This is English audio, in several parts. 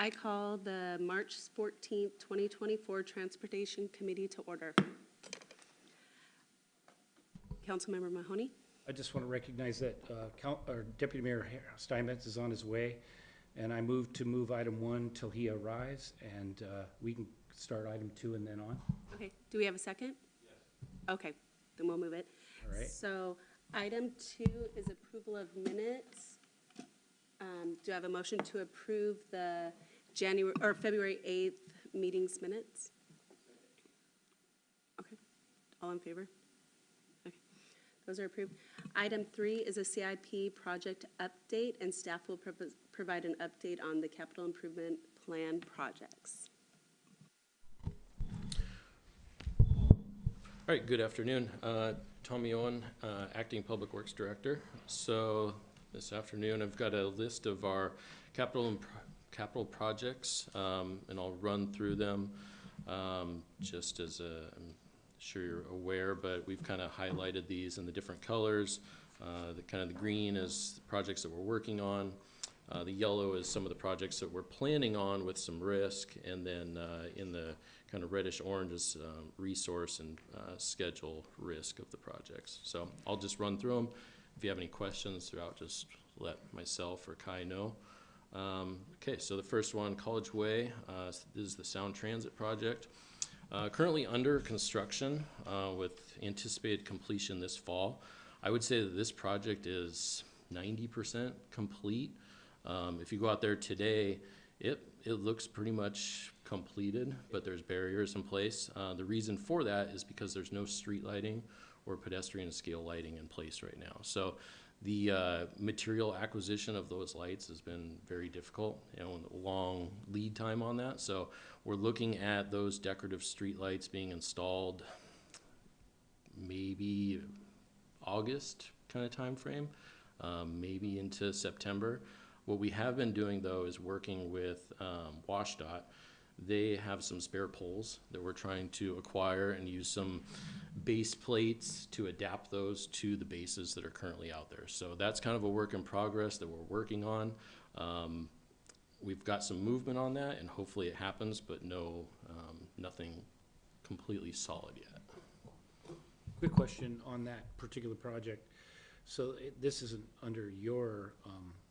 I call the March 14th, 2024 Transportation Committee to order. Councilmember Mahoney. I just want to recognize that Deputy Mayor Steinmetz is on his way, and I move to move item 1 till he arrives, and we can start item 2 and then on. Okay, do we have a second? Yes. Okay, then we'll move it. All right. So item 2 is approval of minutes. Do I have a motion to approve the February 8th meetings minutes? Okay, all in favor? Okay, those are approved. Item 3 is a CIP project update, and staff will provide an update on the capital improvement plan projects. All right, good afternoon. Tommy Owen, Acting Public Works Director. So this afternoon I've got a list of our capital projects, and I'll run through them just as I'm sure you're aware, but we've kind of highlighted these in the different colors. The green is the projects that we're working on. The yellow is some of the projects that we're planning on with some risk, and then in the kind of reddish orange is resource and schedule risk of the projects. So I'll just run through them. If you have any questions throughout, just let myself or Kai know. Okay, so the first one, College Way, this is the Sound Transit project. Currently under construction with anticipated completion this fall. I would say that this project is 90% complete. If you go out there today, it looks pretty much completed, but there's barriers in place. The reason for that is because there's no street lighting or pedestrian scale lighting in place right now. So the material acquisition of those lights has been very difficult, long lead time on that. So we're looking at those decorative street lights being installed maybe August kind of time frame, maybe into September. What we have been doing though is working with WashDOT. They have some spare poles that we're trying to acquire and use some base plates to adapt those to the bases that are currently out there. So that's kind of a work in progress that we're working on. We've got some movement on that, and hopefully it happens, but nothing completely solid yet. Quick question on that particular project. So this isn't under your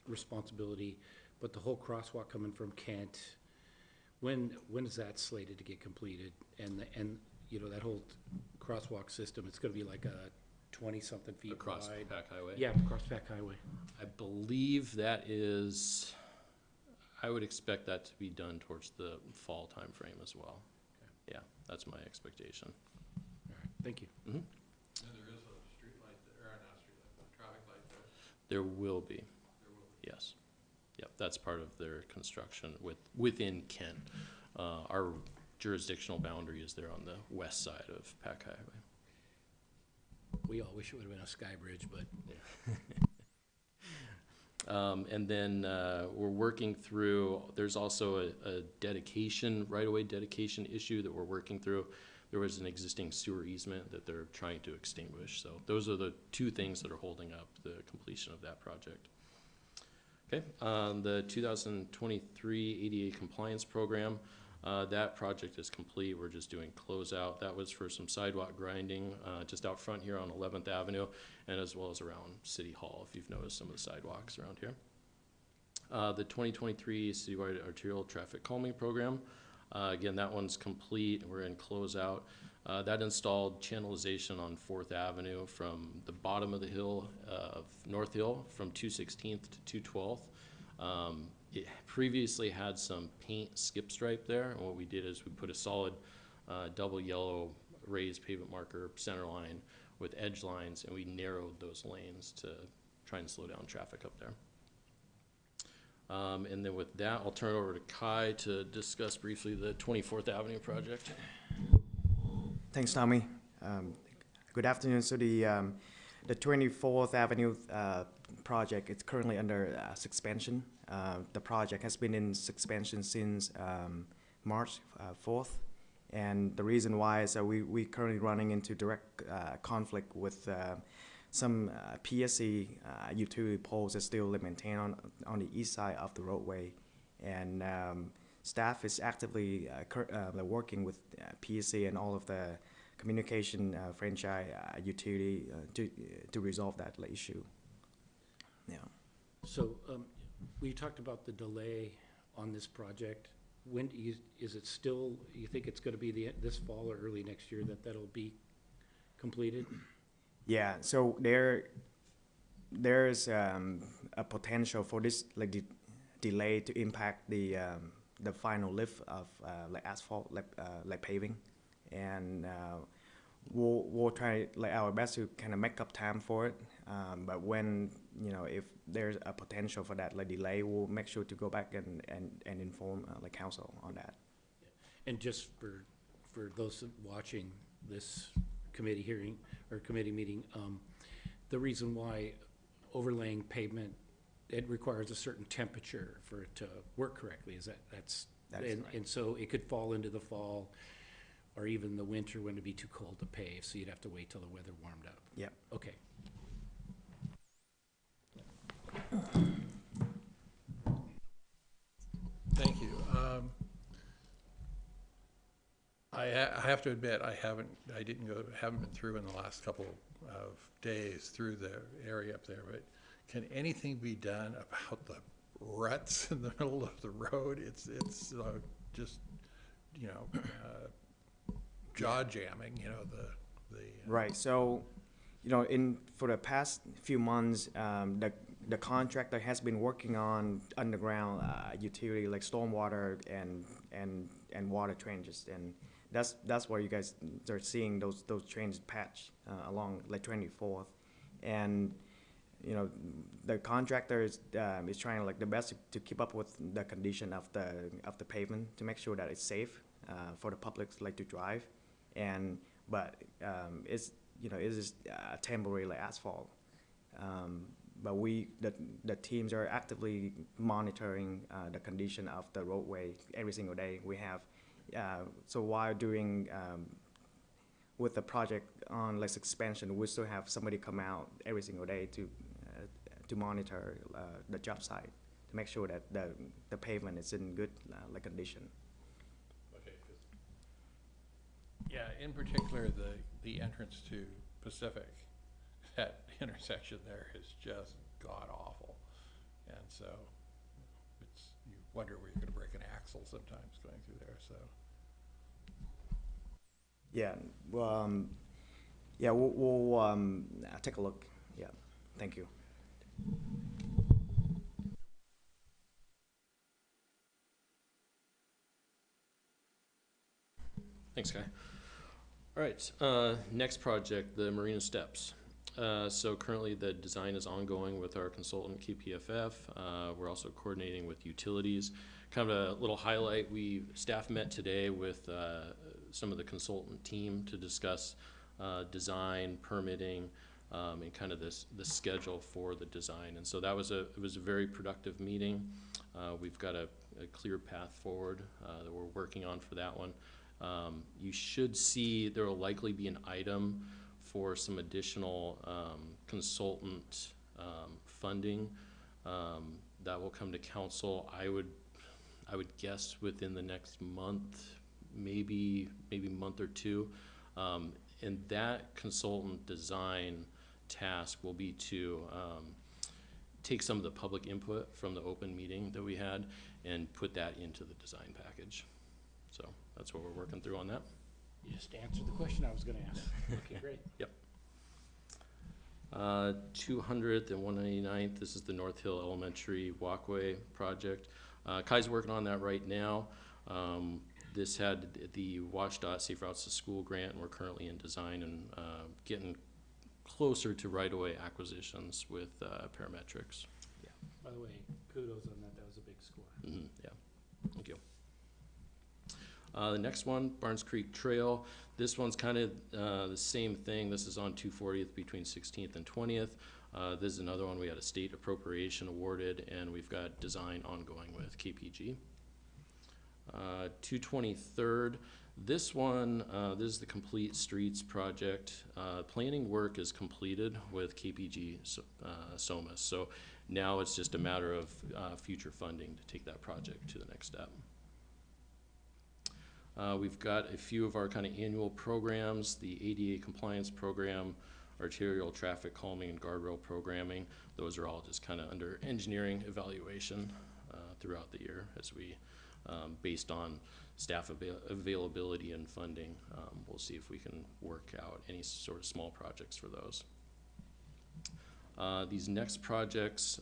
responsibility, but the whole crosswalk coming from Kent, when is that slated to get completed? And that whole crosswalk system, it's going to be like a 20-something feet across wide. Pack Highway? Yeah, across Pack Highway. I believe that is, I would expect that to be done towards the fall time frame as well. Okay. Yeah, that's my expectation. All right, thank you. Mm-hmm. And there is a street light there, or not street light, but a traffic light there. There will be. There will be. Yes. Yep, that's part of their construction within Kent. Our jurisdictional boundary is there on the west side of Pack Highway. We all wish it would have been a sky bridge, but yeah. And then we're working through, there's also a dedication, right-of-way dedication issue that we're working through. There was an existing sewer easement that they're trying to extinguish. So those are the two things that are holding up the completion of that project. Okay, the 2023 ADA compliance program, that project is complete. We're just doing closeout. That was for some sidewalk grinding just out front here on 11th Avenue, and as well as around City Hall, if you've noticed some of the sidewalks around here. The 2023 citywide arterial traffic calming program, again, that one's complete. We're in closeout. That installed channelization on 4th Avenue from the bottom of the hill of North Hill from 216th to 212th. It previously had some paint skip stripe there, and what we did is we put a solid double yellow raised pavement marker center line with edge lines, and we narrowed those lanes to try and slow down traffic up there. And then with that, I'll turn it over to Kai to discuss briefly the 24th Avenue project. Thanks, Tommy. Good afternoon. So the 24th Avenue project is currently under suspension. The project has been in suspension since March 4th. And the reason why is that we currently running into direct conflict with some PSC utility poles that still maintained on the east side of the roadway. And staff is actively like working with PSC and all of the communication franchise utility to resolve that issue. Yeah. So, we talked about the delay on this project. When do you, is it still, you think it's gonna be this fall or early next year that that'll be completed? Yeah, so there's a potential for this like delay to impact the final lift of like asphalt like paving, and we'll try like our best to kind of make up time for it. But when if there's a potential for that like delay, we'll make sure to go back and inform like council on that. And just for those watching this committee hearing or committee meeting, the reason why overlaying pavement, it requires a certain temperature for it to work correctly, is that's That's and, right. and so it could fall into the fall or even the winter when it'd be too cold to pave, so you'd have to wait till the weather warmed up. Yep. Okay. Thank you. I have to admit, haven't been through in the last couple of days through the area up there, but can anything be done about the ruts in the middle of the road? It's just, jaw jamming, the. Right. So, for the past few months, the contractor has been working on underground utility like stormwater and water trenches, and that's where you guys are seeing those trenches patch along like 24th, and the contractor is trying like the best to keep up with the condition of the pavement to make sure that it's safe for the public like to drive, but it's it is temporary like asphalt. But the teams are actively monitoring the condition of the roadway every single day. We have so while doing with the project on like expansion, we still have somebody come out every single day to monitor the job site to make sure that the pavement is in good like condition. Okay, yeah, in particular, the entrance to Pacific, that intersection there is just god awful, and so you wonder where you're going to break an axle sometimes going through there. So Yeah, well, yeah, we'll take a look. Yeah, thank you. Thanks, Kai. All right, next project, the Marina Steps. So currently the design is ongoing with our consultant KPFF. We're also coordinating with utilities. Kind of a little highlight, staff met today with some of the consultant team to discuss design, permitting, and kind of the schedule for the design. And so it was a very productive meeting. We've got a clear path forward that we're working on for that one. You should see there will likely be an item for some additional consultant funding that will come to council. I would guess within the next month, maybe month or two, and that consultant design task will be to take some of the public input from the open meeting that we had and put that into the design package. So that's what we're working through on that. You just answered the question I was gonna ask. Okay, great. Yep. 200th and 199th, this is the North Hill Elementary Walkway project. Kai's working on that right now. This had the WashDOT Safe Routes to School grant, and we're currently in design and getting closer to right-of-way acquisitions with parametrics. By the way, kudos on that. That was a big score. Mm-hmm, yeah, thank you. The next one, Barnes Creek Trail. This one's kind of the same thing. This is on 240th between 16th and 20th. This is another one. We had a state appropriation awarded, and we've got design ongoing with KPG. 223rd. This one, this is the Complete Streets project. Planning work is completed with KPG SOMAS. So now it's just a matter of future funding to take that project to the next step. We've got a few of our kind of annual programs, the ADA compliance program, arterial traffic calming and guardrail programming. Those are all just kind of under engineering evaluation throughout the year as we, based on staff availability and funding, we'll see if we can work out any sort of small projects for those. These next projects,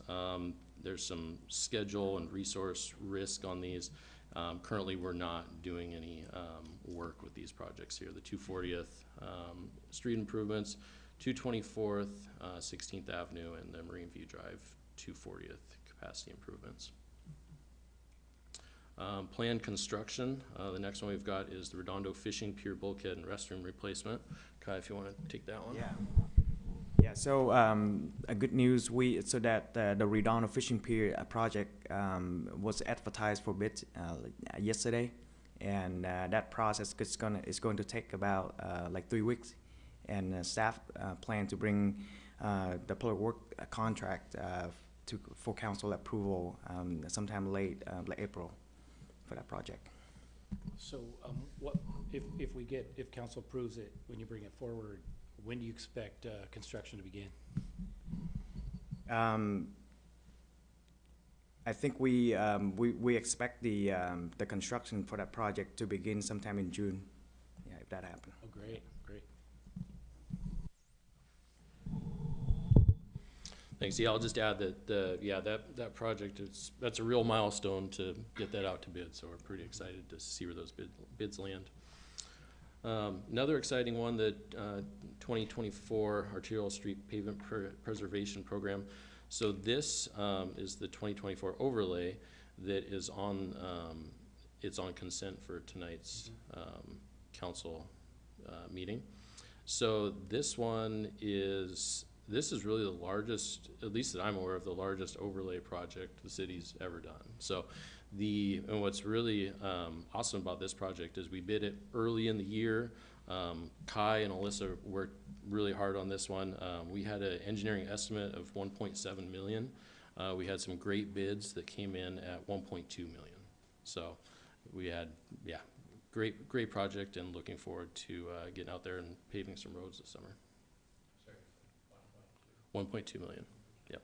there's some schedule and resource risk on these. Currently, we're not doing any work with these projects here. The 240th street improvements, 224th, 16th Avenue, and the Marine View Drive 240th capacity improvements. Planned construction, the next one we've got is the Redondo Fishing Pier bulkhead and restroom replacement. Kai, if you want to take that one. Yeah. Yeah, so a good news, so that the Redondo Fishing Pier project was advertised for bid yesterday, and that process is going to take about like 3 weeks, and staff plan to bring the public work contract for council approval sometime late April for that project. So, what, if council approves it, when you bring it forward, when do you expect construction to begin? I think we expect the construction for that project to begin sometime in June. Yeah, if that happens. Oh, great, great. Thanks. Yeah, I'll just add that that project that's a real milestone to get that out to bid. So we're pretty excited to see where those bids land. Another exciting one, the 2024 Arterial Street Pavement Preservation Program. So this is the 2024 overlay that is on, it's on consent for tonight's council meeting. So this one is, this is really the largest, at least that I'm aware of, the largest overlay project the city's ever done. So and what's really awesome about this project is we bid it early in the year. Kai and Alyssa worked really hard on this one. We had an engineering estimate of 1.7 million. We had some great bids that came in at 1.2 million. So we had, yeah, great project, and looking forward to getting out there and paving some roads this summer. 1.2 million. Yep.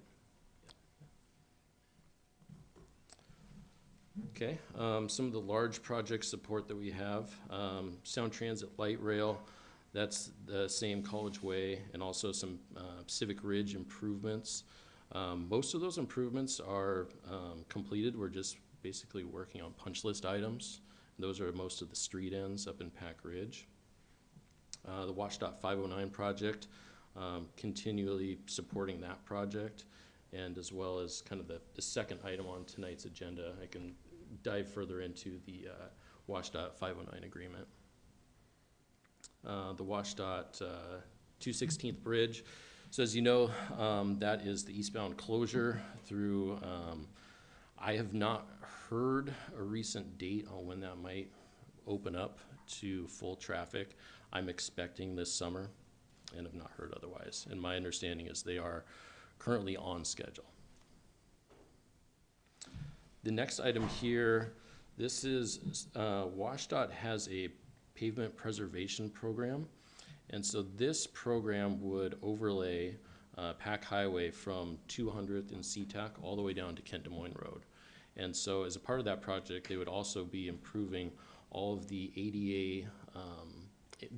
Okay, some of the large project support that we have, Sound Transit Light Rail, that's the same College Way, and also some Civic Ridge improvements. Most of those improvements are completed. We're just basically working on punch list items. Those are most of the street ends up in Pack Ridge. The WashDOT 509 project, continually supporting that project, and as well as kind of the second item on tonight's agenda. I can dive further into the WashDOT 509 agreement. The WashDOT 216th Bridge. So as you know, that is the eastbound closure through, I have not heard a recent date on when that might open up to full traffic. I'm expecting this summer, and have not heard otherwise. And my understanding is they are currently on schedule. The next item here, this is, WashDOT has a pavement preservation program. And so this program would overlay Pack Highway from 200th and SeaTac all the way down to Kent Des Moines Road. And so as a part of that project, they would also be improving all of the ADA,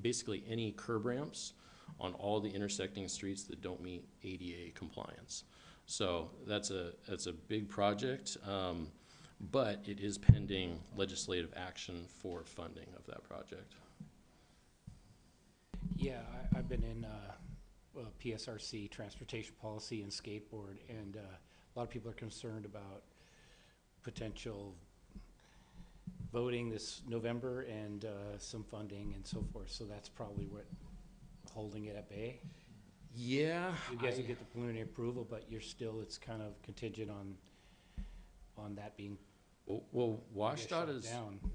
basically any curb ramps on all the intersecting streets that don't meet ADA compliance. So that's a big project, but it is pending legislative action for funding of that project. Yeah, I've been in PSRC, Transportation Policy and Skateboard, and a lot of people are concerned about potential voting this November and some funding and so forth. So that's probably what holding it at bay. Yeah, You guys will get the preliminary approval, but it's kind of contingent on that being. well, shut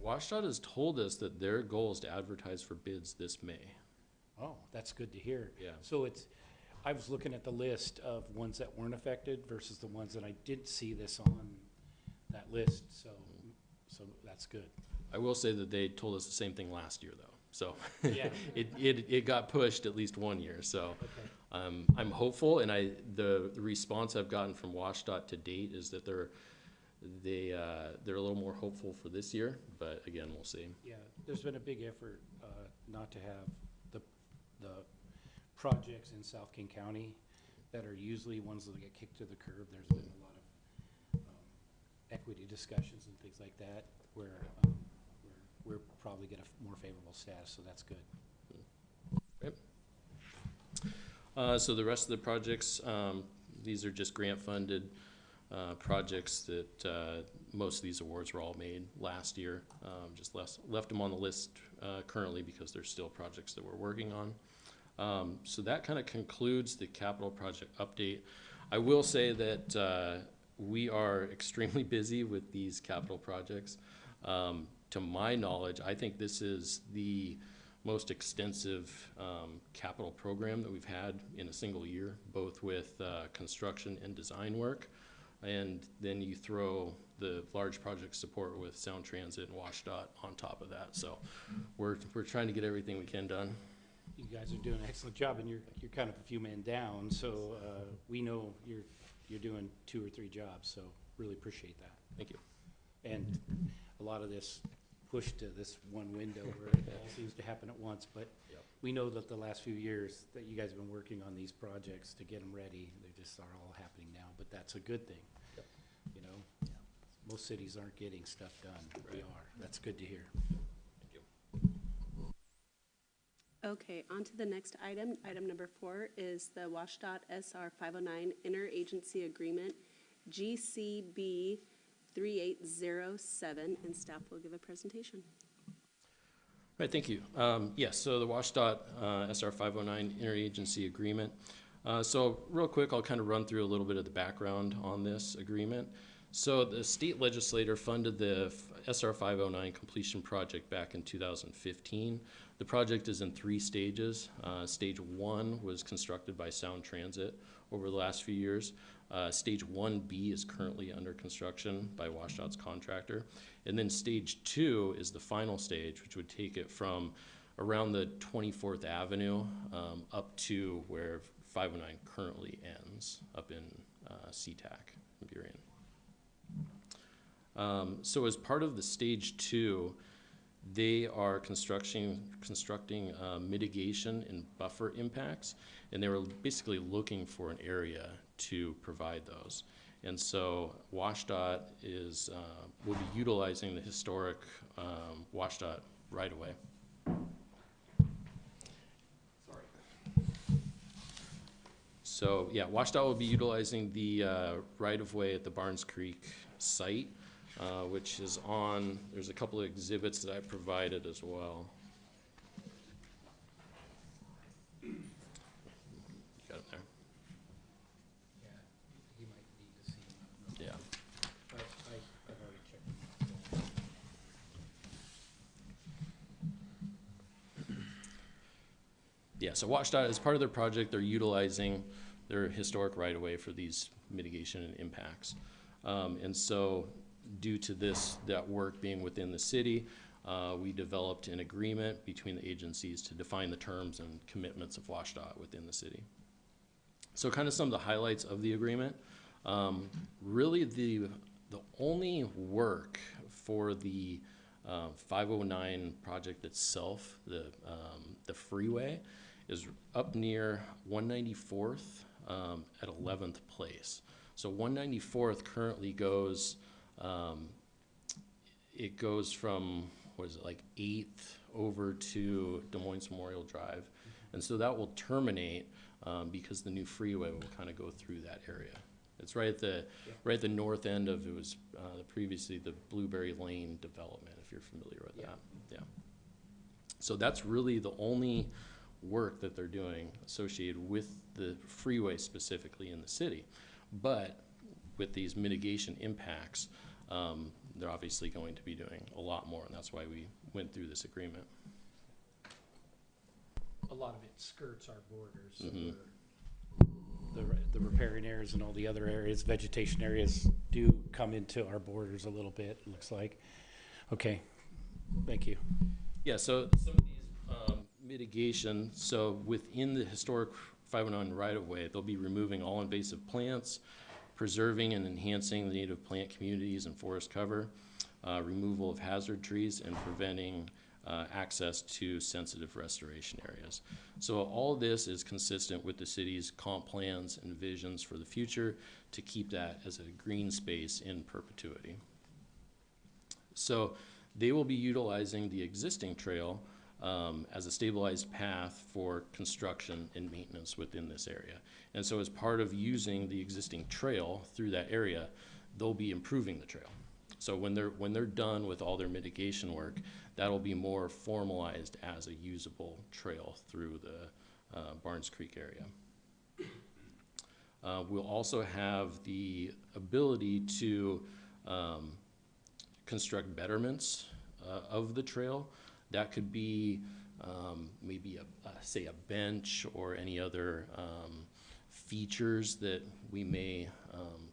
WashDOT has told us that their goal is to advertise for bids this May. Oh, that's good to hear. Yeah. So I was looking at the list of ones that weren't affected versus the ones that I didn't see this on that list, so that's good. I will say that they told us the same thing last year, though. So Yeah. it got pushed at least 1 year. So Okay. I'm hopeful, and the response I've gotten from WashDOT to date is that they're a little more hopeful for this year. But again, we'll see. Yeah, there's been a big effort not to have the projects in South King County that are usually ones that get kicked to the curb. There's been a lot of equity discussions and things like that where we're probably get a more favorable status, so that's good. So the rest of the projects, these are just grant-funded projects that most of these awards were all made last year. Just left them on the list currently because there's still projects that we're working on. So that kind of concludes the capital project update. I will say that we are extremely busy with these capital projects. To my knowledge, I think this is the most extensive capital program that we've had in a single year, both with construction and design work. And then you throw the large project support with Sound Transit and WashDOT on top of that. So we're trying to get everything we can done. You guys are doing an excellent job, and you're kind of a few men down, so we know you're doing 2 or 3 jobs, so really appreciate that. Thank you. And a lot of this pushed to this one window where it all seems to happen at once, but Yep. we know that the last few years that you guys have been working on these projects to get them ready, they just are all happening now, but that's a good thing. Yep. You know, most cities aren't getting stuff done, but we Right. are. That's good to hear. Thank you. Okay, on to the next item. Item number 4 is the WashDOT SR 509 Interagency Agreement, GCB 3807, and staff will give a presentation. Right, thank you. Yes, so the WashDOT SR 509 Interagency Agreement. So real quick, I'll kind of run through a little bit of the background on this agreement. So the state legislator funded the SR 509 completion project back in 2015. The project is in 3 stages. Stage 1 was constructed by Sound Transit over the last few years. Stage 1B is currently under construction by WashDOT's contractor. And then stage 2 is the final stage, which would take it from around the 24th Avenue up to where 509 currently ends, up in SeaTac in Burien. So as part of the stage 2, they are constructing mitigation and buffer impacts, and they were basically looking for an area to provide those. And so WashDOT will be utilizing the historic WashDOT right-of-way. Sorry. So yeah, WashDOT will be utilizing the right-of-way at the Barnes Creek site, which is on, there's a couple of exhibits that I provided as well. You got it there? Yeah, he might need to see them. Yeah. I've already checked. Yeah, so WashDOT, as part of their project, they're utilizing their historic right-of-way for these mitigation and impacts. And so due to that work being within the city, we developed an agreement between the agencies to define the terms and commitments of WashDOT within the city. So kind of some of the highlights of the agreement. Really the only work for the 509 project itself, the freeway, is up near 194th at 11th place. So 194th currently goes, it goes from, what is it, like 8th over to Des Moines Memorial Drive. And so that will terminate because the new freeway will kind of go through that area. It's right at the north end of, it was previously the Blueberry Lane development, if you're familiar with that. Yeah. So that's really the only work that they're doing associated with the freeway specifically in the city. But with these mitigation impacts, they're obviously going to be doing a lot more, and that's why we went through this agreement. A lot of it skirts our borders. So Mhm. the riparian areas and all the other areas, vegetation areas do come into our borders a little bit, it looks like. Okay, Thank you. Yeah, so some of these mitigation, so within the historic 509 right-of-way, they'll be removing all invasive plants, preserving and enhancing the native plant communities and forest cover, removal of hazard trees, and preventing access to sensitive restoration areas. So all this is consistent with the city's comp plans and visions for the future to keep that as a green space in perpetuity. So they will be utilizing the existing trail as a stabilized path for construction and maintenance within this area. And so as part of using the existing trail through that area, they'll be improving the trail. So when they're done with all their mitigation work, that'll be more formalized as a usable trail through the Barnes Creek area. We'll also have the ability to construct betterments of the trail. That could be maybe say a bench or any other features that we may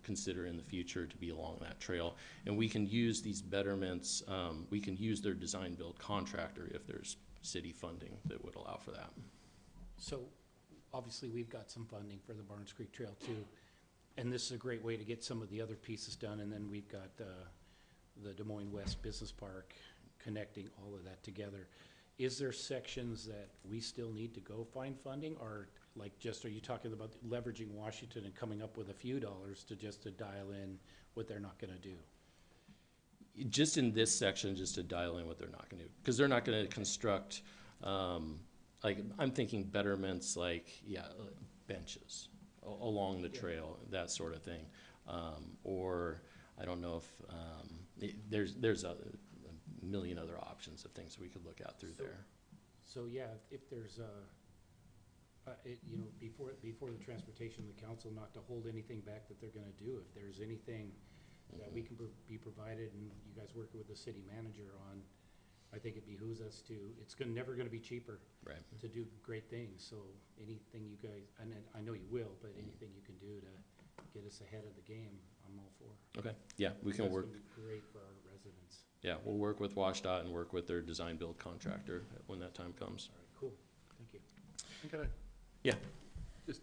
consider in the future to be along that trail. And we can use these betterments, we can use their design build contractor if there's city funding that would allow for that. So obviously, we've got some funding for the Barnes Creek Trail too. And this is a great way to get some of the other pieces done. And then we've got the Des Moines West Business Park connecting all of that together. Is there sections that we still need to go find funding, or like just, are you talking about leveraging Washington and coming up with a few dollars to just to dial in what they're not gonna do? Just in this section, just to dial in what they're not gonna do, because they're not gonna construct, like, I'm thinking betterments like, benches along the trail, that sort of thing. Or I don't know if, there's a million other options of things we could look at through there. So, yeah, if there's you know, before the transportation, the council not to hold anything back that they're gonna do, if there's anything that we can be provided, and you guys working with the city manager on, I think it behooves us to, it's never gonna be cheaper Right. to do great things, so anything you guys, and I know you will, but anything you can do to get us ahead of the game, I'm all for. Okay, yeah, we can That's work, gonna be great for our residents. yeah, we'll work with WashDOT and work with their design build contractor when that time comes. All right, cool, thank you. I gotta, Yeah. just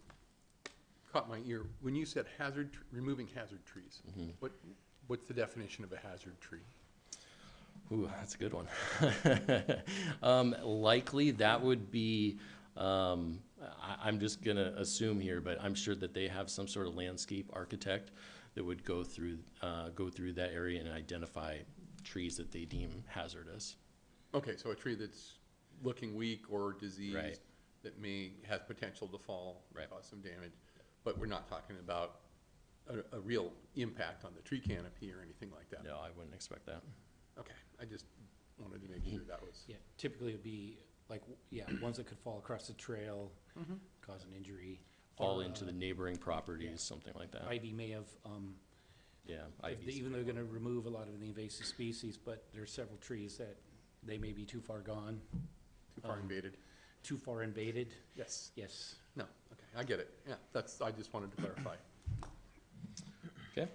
caught my ear. When you said removing hazard trees, what's the definition of a hazard tree? Ooh, that's a good one. Likely that would be, I'm just gonna assume here, but I'm sure that they have some sort of landscape architect that would go through that area and identify trees that they deem hazardous. Okay, so a tree that's looking weak or diseased, Right. that may have potential to fall, Right. cause some damage, but we're not talking about a real impact on the tree canopy or anything like that. No, I wouldn't expect that. Okay, I just wanted to make sure that was. Yeah, typically it'd be like, ones that could fall across the trail, cause an injury. Fall or, into the neighboring properties, something like that. Ivy may have, Yeah, even though they're gonna remove a lot of the invasive species, but there's several trees that they may be too far gone, Too far invaded? too far invaded. Yes. Yes. No, okay, I get it. Yeah, I just wanted to clarify. Okay,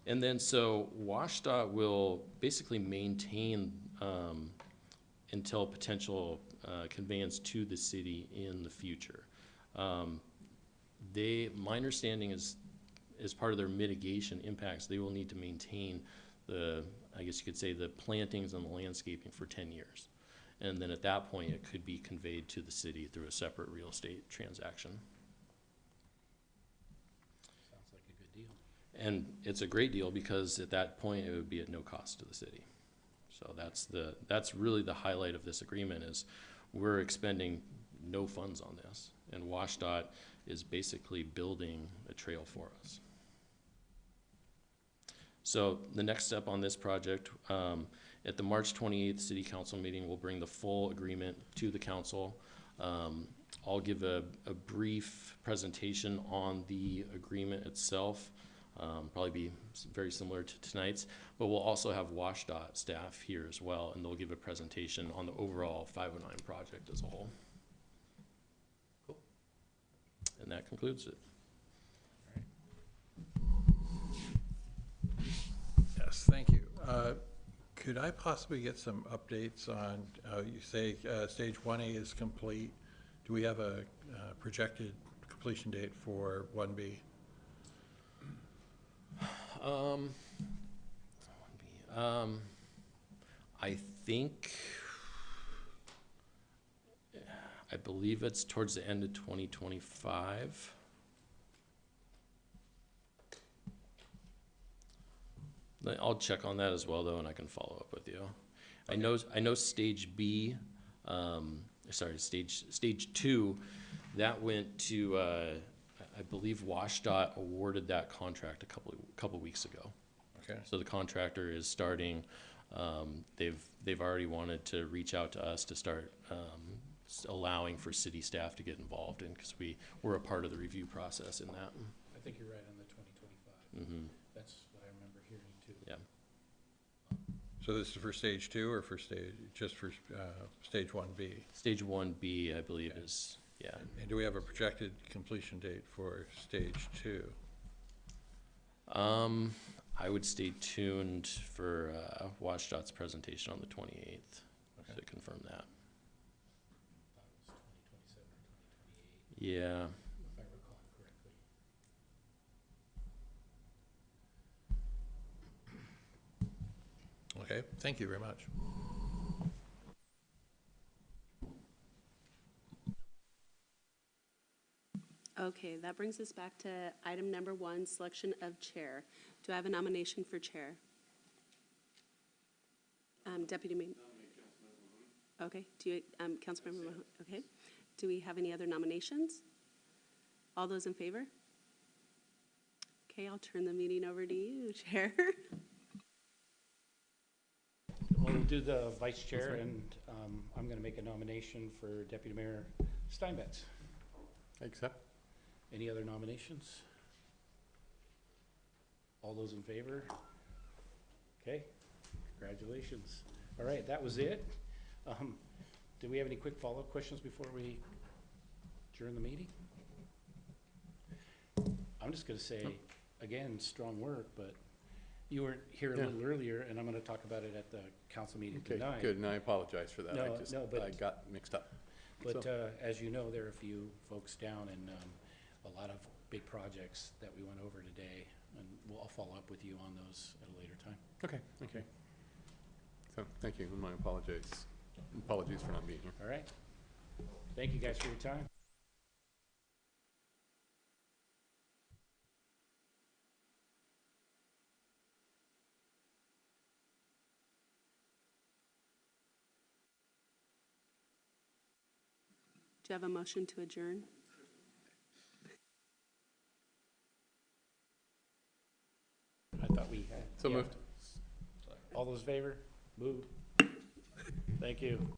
and then so WashDOT will basically maintain until potential conveyance to the city in the future. My understanding is, as part of their mitigation impacts, they will need to maintain I guess you could say, the plantings and the landscaping for 10 years. And then at that point, it could be conveyed to the city through a separate real estate transaction. Sounds like a good deal. And it's a great deal because at that point, it would be at no cost to the city. So that's really the highlight of this agreement is we're expending no funds on this. And WashDOT is basically building a trail for us. So the next step on this project, at the March 28th City Council meeting, we'll bring the full agreement to the council. I'll give a brief presentation on the agreement itself, probably be very similar to tonight's, but we'll also have WashDOT staff here as well, and they'll give a presentation on the overall 509 project as a whole. Cool. And that concludes it. Yes, thank you. Could I possibly get some updates on, you say stage 1A is complete. Do we have a projected completion date for 1B? I think, I believe it's towards the end of 2025. I'll check on that as well, though, and I can follow up with you. I know stage B, stage 2, that went to, I believe WashDOT awarded that contract a couple weeks ago. Okay. So the contractor is starting, they've already wanted to reach out to us to start allowing for city staff to get involved in, because we're a part of the review process in that. I think you're right on the 2025. Mm-hmm. That's what I remember hearing too. Yeah. So this is for stage 2 or for just for stage 1B? Stage 1B, I believe, is, yeah. And do we have a projected completion date for stage 2? I would stay tuned for WashDOT's presentation on the 28th to confirm that. Yeah. If I recall correctly. Okay, thank you very much. Okay, that brings us back to item number 1, selection of chair. Do I have a nomination for chair? Deputy Mayor. Okay, do you, Councilmember Mahoney, okay. Do we have any other nominations? All those in favor? Okay, I'll turn the meeting over to you, Chair. We'll do the vice chair, and I'm going to make a nomination for Deputy Mayor Steinmetz. Accept. Any other nominations? All those in favor? Okay, congratulations. All right, that was it. Do we have any quick follow-up questions before we adjourn the meeting? I'm just gonna say, again, strong work, but you weren't here a Yeah. little earlier, and I'm gonna talk about it at the council meeting Okay, tonight. good, and I apologize for that. No, no, but- I got mixed up. But So- as you know, there are a few folks down, and a lot of big projects that we went over today, and I'll follow up with you on those at a later time. Okay, okay. So, thank you, and my apologies for not being here. All right? Thank you guys for your time. Do you have a motion to adjourn? I thought we had. So yeah. moved. All those in favor? Move. Thank you.